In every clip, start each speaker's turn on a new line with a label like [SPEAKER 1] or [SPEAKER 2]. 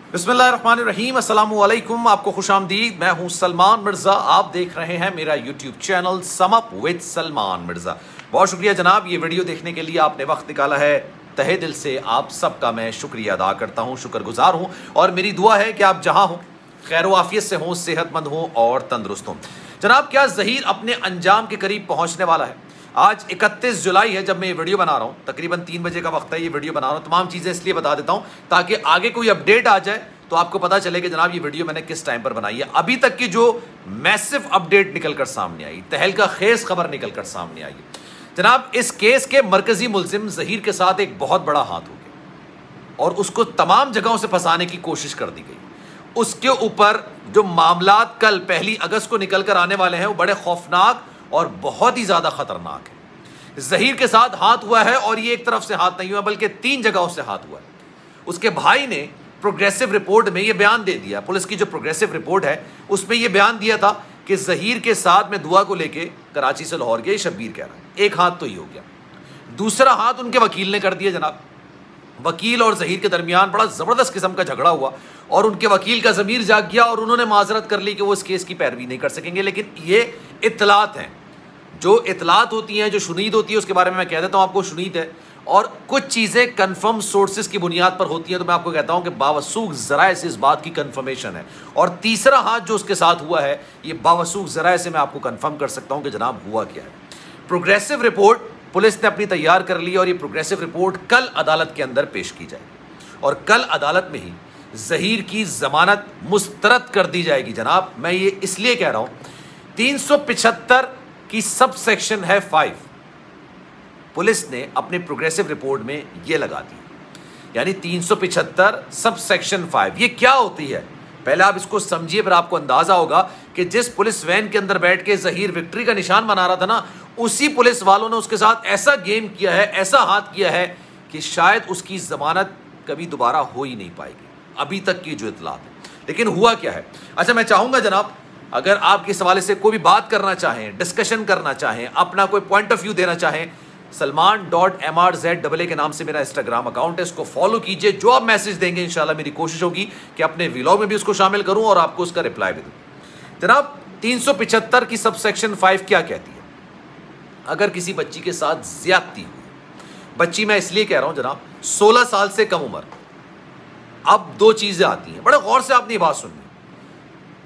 [SPEAKER 1] बिस्मिल्लाहिर्रहमानिर्रहीम, अस्सलामुअलैकुम। आपको खुशामदीद। मैं हूं सलमान मिर्ज़ा। आप देख रहे हैं मेरा YouTube channel sum up with Salman Mirza. बहुत शुक्रिया जनाब, ये वीडियो देखने के लिए आपने वक्त निकाला है। तहे दिल से आप सबका मैं शुक्रिया अदा करता हूं, शुक्रगुजार हूं। और मेरी दुआ है कि आप जहां हों खैर वाफियत से हों, सेहतमंद हों और तंदुरुस्त हों। जनाब, क्या ज़हीर अपने अंजाम के करीब पहुंचने वाला है? आज 31 जुलाई है जब मैं ये वीडियो बना रहा हूँ। तकरीबन 3 बजे का वक्त है ये वीडियो बना रहा हूँ। तमाम चीज़ें इसलिए बता देता हूँ ताकि आगे कोई अपडेट आ जाए तो आपको पता चले कि जनाब ये वीडियो मैंने किस टाइम पर बनाई है। अभी तक की जो मैसिव अपडेट निकल कर सामने आई, तहलका खेज खबर निकल कर सामने आई जनाब, इस केस के मरकजी मुलजिम ज़हीर के साथ एक बहुत बड़ा हाथ हो गया और उसको तमाम जगहों से फंसाने की कोशिश कर दी गई। उसके ऊपर जो मामलात कल 1 अगस्त को निकल कर आने वाले हैं वो बड़े खौफनाक और बहुत ही ज़्यादा ख़तरनाक है। ज़हीर के साथ हाथ हुआ है और ये एक तरफ से हाथ नहीं हुआ बल्कि 3 जगहों से हाथ हुआ है। उसके भाई ने प्रोग्रेसिव रिपोर्ट में ये बयान दे दिया, पुलिस की जो प्रोग्रेसिव रिपोर्ट है उसमें ये बयान दिया था कि ज़हीर के साथ में दुआ को लेके कराची से लाहौर गया, शब्बीर कह रहा है। एक हाथ तो ये हो गया। दूसरा हाथ उनके वकील ने कर दिया जनाब। वकील और ज़हीर के दरमियान बड़ा ज़बरदस्त किस्म का झगड़ा हुआ और उनके वकील का ज़मीर जाग गया और उन्होंने माजरत कर ली कि वो इस केस की पैरवी नहीं कर सकेंगे। लेकिन ये इत्तलात हैं, जो इत्तलात होती हैं, जो शुनीद होती है, उसके बारे में मैं कह देता हूँ आपको। शुनीद है और कुछ चीज़ें कन्फर्म सोर्सेज की बुनियाद पर होती हैं, तो मैं आपको कहता हूँ कि बावसूख ज़राए से इस बात की कन्फर्मेशन है। और तीसरा हाथ जो उसके साथ हुआ है, ये बावसूख ज़राए से मैं आपको कन्फर्म कर सकता हूँ कि जनाब हुआ क्या है। प्रोग्रेसिव रिपोर्ट पुलिस ने अपनी तैयार कर ली और ये प्रोग्रेसिव रिपोर्ट कल अदालत के अंदर पेश की जाएगी और कल अदालत में ही ज़हीर की ज़मानत मुस्तरद कर दी जाएगी जनाब। मैं ये इसलिए कह रहा हूँ, 375 की सब सेक्शन है 5, पुलिस ने अपने प्रोग्रेसिव रिपोर्ट में ये लगा दी, यानी 375 सब सेक्शन 5। ये क्या होती है पहले आप इसको समझिए, फिर आपको अंदाजा होगा कि जिस पुलिस वैन के अंदर बैठ के ज़हीर विक्ट्री का निशान बना रहा था ना, उसी पुलिस वालों ने उसके साथ ऐसा गेम किया है, ऐसा हाथ किया है कि शायद उसकी ज़मानत कभी दोबारा हो ही नहीं पाएगी, अभी तक की जो इत्तलात है। लेकिन हुआ क्या है? अच्छा, मैं चाहूँगा जनाब, अगर आप इस हवाले से कोई भी बात करना चाहें, डिस्कशन करना चाहें, अपना कोई पॉइंट ऑफ व्यू देना चाहें, Salman.MRZAA के नाम से मेरा इंस्टाग्राम अकाउंट है, इसको फॉलो कीजिए। जो आप मैसेज देंगे इंशाल्लाह मेरी कोशिश होगी कि अपने व्लॉग में भी उसको शामिल करूं और आपको उसका रिप्लाई भी दूं। जनाब, 375 की सब सेक्शन 5 क्या कहती है? अगर किसी बच्ची के साथ ज्यादती हुई, बच्ची मैं इसलिए कह रहा हूं जनाब 16 साल से कम उम्र, अब 2 चीजें आती हैं, बड़े गौर से आपने ये बात सुननी।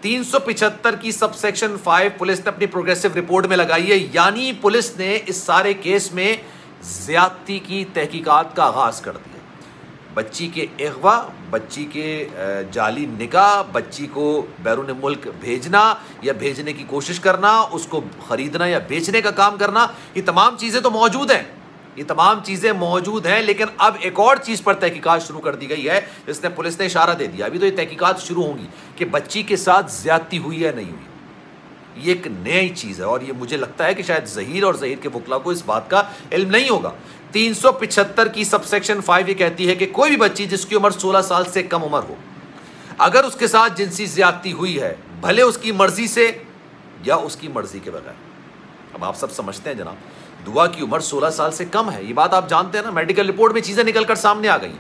[SPEAKER 1] 375 की सब सेक्शन 5 पुलिस ने अपनी प्रोग्रेसिव रिपोर्ट में लगाई है, यानी पुलिस ने इस सारे केस में ज्यादती की तहकीकात का आगाज कर दिया। बच्ची के अगवा, बच्ची के जाली निकाह, बच्ची को बैरून मुल्क भेजना या भेजने की कोशिश करना, उसको खरीदना या बेचने का काम करना, ये तमाम चीज़ें तो मौजूद हैं, ये तमाम चीज़ें मौजूद हैं। लेकिन अब एक और चीज़ पर तहकीकात शुरू कर दी गई है, जिसने पुलिस ने इशारा दे दिया, अभी तो ये तहकीकात शुरू होंगी कि बच्ची के साथ ज्यादती हुई है नहीं हुई। ये एक नई चीज़ है और ये मुझे लगता है कि शायद ज़हीर और ज़हीर के वकला को इस बात का इल्म नहीं होगा। 375 की सब सेक्शन 5 ये कहती है कि कोई भी बच्ची जिसकी उम्र 16 साल से कम उम्र हो, अगर उसके साथ जिनसी ज्यादती हुई है, भले उसकी मर्जी से या उसकी मर्जी के बगैर, अब आप सब समझते हैं जनाब, दुआ की उम्र 16 साल से कम है, ये बात आप जानते हैं ना, मेडिकल रिपोर्ट में चीज़ें निकल कर सामने आ गई।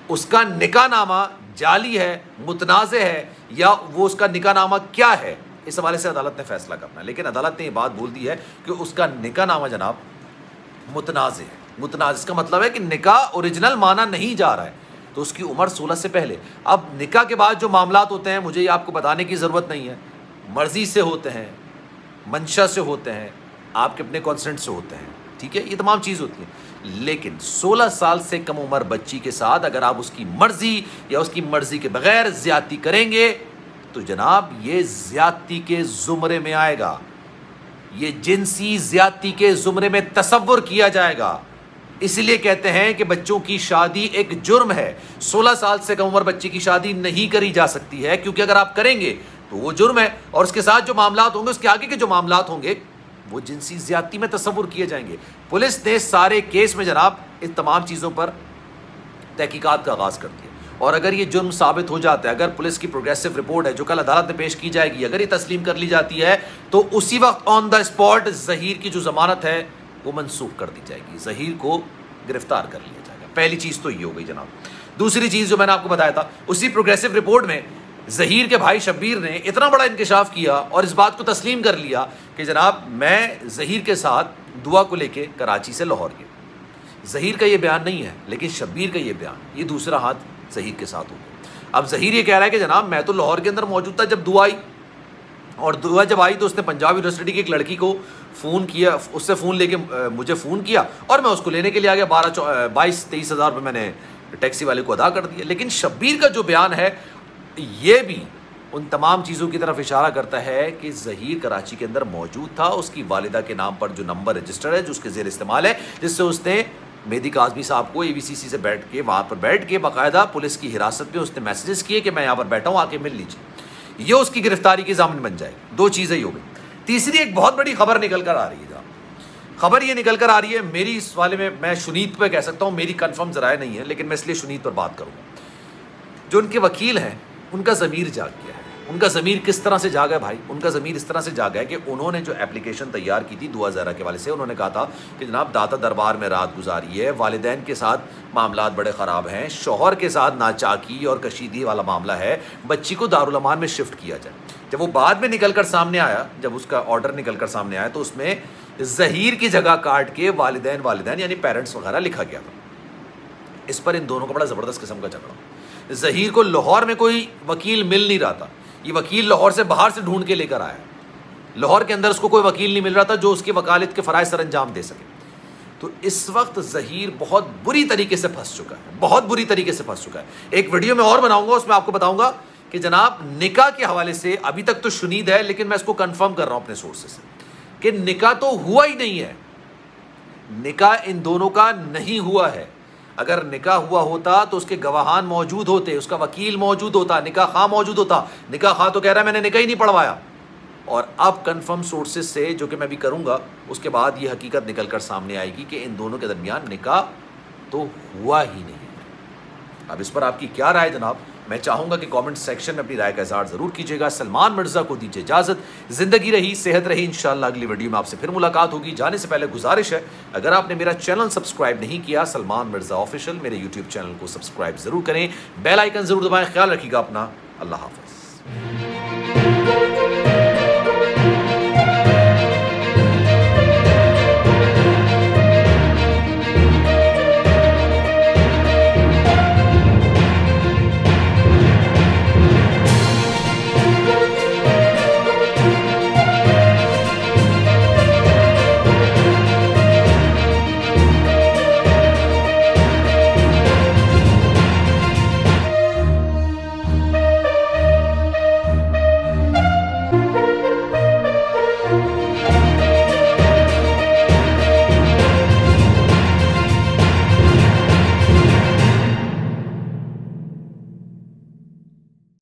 [SPEAKER 1] उसका निकाहनामा जाली है, मुतनाज़े है, या वो उसका निकाहनामा क्या है, इस हवाले से अदालत ने फैसला करना है। लेकिन अदालत ने ये बात बोल दी है कि उसका निकाहनामा जनाब मुतनाज़े है। मुतनाज़ इसका मतलब है कि निकाह ओरिजिनल माना नहीं जा रहा है, तो उसकी उम्र 16 से पहले। अब निकाह के बाद जो मामलात होते हैं, मुझे ये आपको बताने की ज़रूरत नहीं है, मर्ज़ी से होते हैं, मंशा से होते हैं, आपके अपने कॉन्सेंट से होते हैं, ठीक है, ये तमाम चीज़ होती है। लेकिन 16 साल से कम उम्र बच्ची के साथ अगर आप उसकी मर्जी या उसकी मर्जी के बगैर ज्यादती करेंगे तो जनाब ये ज्यादती के जुमरे में आएगा, ये जिनसी ज्यादती के जुमरे में तसव्वुर किया जाएगा। इसलिए कहते हैं कि बच्चों की शादी एक जुर्म है। 16 साल से कम उम्र बच्ची की शादी नहीं करी जा सकती है, क्योंकि अगर आप करेंगे तो वो जुर्म है और उसके साथ जो मामलात होंगे, उसके आगे के जो मामलात होंगे, वो जिनसी ज्यादती में तस्वुर किए जाएंगे। पुलिस ने सारे केस में जनाब इन तमाम चीज़ों पर तहकीकात का आगाज़ कर दिया और अगर ये जुर्म साबित हो जाता है, अगर पुलिस की प्रोग्रेसिव रिपोर्ट है जो कल अदालत में पेश की जाएगी, अगर ये तस्लीम कर ली जाती है तो उसी वक्त ऑन द स्पॉट ज़हीर की जो ज़मानत है वो मनसूख कर दी जाएगी, ज़हीर को गिरफ्तार कर लिया जाएगा। पहली चीज़ तो ये हो गई जनाब। दूसरी चीज़ जो मैंने आपको बताया था, उसी प्रोग्रेसिव रिपोर्ट में ज़हीर के भाई शब्बीर ने इतना बड़ा इंकशाफ किया और इस बात को तस्लीम कर लिया कि जनाब मैं ज़हीर के साथ दुआ को लेके कराची से लाहौर गया। ज़हीर का ये बयान नहीं है, लेकिन शब्बीर का ये बयान, ये दूसरा हाथ ज़हीर के साथ हो गया। अब ज़हीर ये कह रहा है कि जनाब मैं तो लाहौर के अंदर मौजूद था जब दुआ आई, और दुआ जब आई तो उसने पंजाब यूनिवर्सिटी की एक लड़की को फ़ोन किया, उससे फ़ोन लेके मुझे फ़ोन किया और मैं उसको लेने के लिए आ गया। 22-23 हज़ार रुपये मैंने टैक्सी वाले को अदा कर दिया। लेकिन शब्बीर का जो बयान है ये भी उन तमाम चीज़ों की तरफ इशारा करता है कि ज़हीर कराची के अंदर मौजूद था। उसकी वालिदा के नाम पर जो नंबर रजिस्टर्ड है, जो उसके ज़ेर इस्तेमाल है, जिससे उसने मेहदी काज़मी साहब को ABCC से बैठ के वहाँ पर बैठ के बाकायदा पुलिस की हिरासत में उसने मैसेजेस किए कि मैं यहाँ पर बैठा हूँ, आके मिल लीजिए। ये उसकी गिरफ्तारी की ज़ामिन बन जाएगी। दो चीज़ें ही हो गई। तीसरी एक बहुत बड़ी खबर निकल कर आ रही है। खबर ये निकल कर आ रही है, मेरी इस वाले में मैं शुनीत पे कह सकता हूँ, मेरी कंफर्म ज़राए नहीं है, लेकिन मैं इसलिए शुनीत पर बात करूँगा। जो उनके वकील हैं उनका ज़मीर जाग गया है। उनका ज़मीर किस तरह से जागा है भाई? उनका ज़मीर इस तरह से जागा है कि उन्होंने जो एप्लीकेशन तैयार की थी दुआ ज़हरा के वाले से, उन्होंने कहा था कि जनाब दाता दरबार में रात गुजारी है, वालिदैन के साथ मामलात बड़े ख़राब हैं, शौहर के साथ नाचाकी और कशीदगी वाला मामला है, बच्ची को दारुल अमान में शिफ्ट किया जाए। जब वो बाद में निकल कर सामने आया, जब उसका ऑर्डर निकल कर सामने आया, तो उसमें ज़हीर की जगह काट के वालिदैन यानी पेरेंट्स वगैरह लिखा गया था। इस पर इन दोनों का बड़ा ज़बरदस्त किस्म का झगड़ा। ज़हीर को लाहौर में कोई वकील मिल नहीं रहा था, ये वकील लाहौर से बाहर से ढूंढ के लेकर आया। लाहौर के अंदर उसको कोई वकील नहीं मिल रहा था जो उसकी वकालत के फ़राइज़ सर अंजाम दे सके। तो इस वक्त ज़हीर बहुत बुरी तरीके से फंस चुका है, बहुत बुरी तरीके से फंस चुका है। एक वीडियो में और बनाऊंगा, उसमें आपको बताऊंगा कि जनाब निकाह के हवाले से अभी तक तो शुनीद है, लेकिन मैं इसको कंफर्म कर रहा हूं अपने सोर्सेस से कि निकाह तो हुआ ही नहीं है। निकाह इन दोनों का नहीं हुआ है। अगर निकाह हुआ होता तो उसके गवाहान मौजूद होते, उसका वकील मौजूद होता, निकाह खां मौजूद होता। निकाह खां तो कह रहा है मैंने निकाह ही नहीं पढ़वाया। और अब कंफर्म सोर्सेस से, जो कि मैं भी करूंगा, उसके बाद ये हकीकत निकल कर सामने आएगी कि इन दोनों के दरमियान निकाह तो हुआ ही नहीं है। अब इस पर आपकी क्या राय जनाब? मैं चाहूँगा कि कमेंट सेक्शन में अपनी राय का इज़हार ज़रूर कीजिएगा। सलमान मिर्ज़ा को दीजिए इजाज़त। ज़िंदगी रही, सेहत रही। इंशाअल्लाह अगली वीडियो में आपसे फिर मुलाकात होगी। जाने से पहले गुजारिश है, अगर आपने मेरा चैनल सब्सक्राइब नहीं किया, सलमान मिर्ज़ा ऑफिशियल, मेरे यूट्यूब चैनल को सब्सक्राइब ज़रूर करें, बेल आइकन ज़रूर दबाएँ। ख्याल रखिएगा अपना। अल्लाह हाफ़िज़।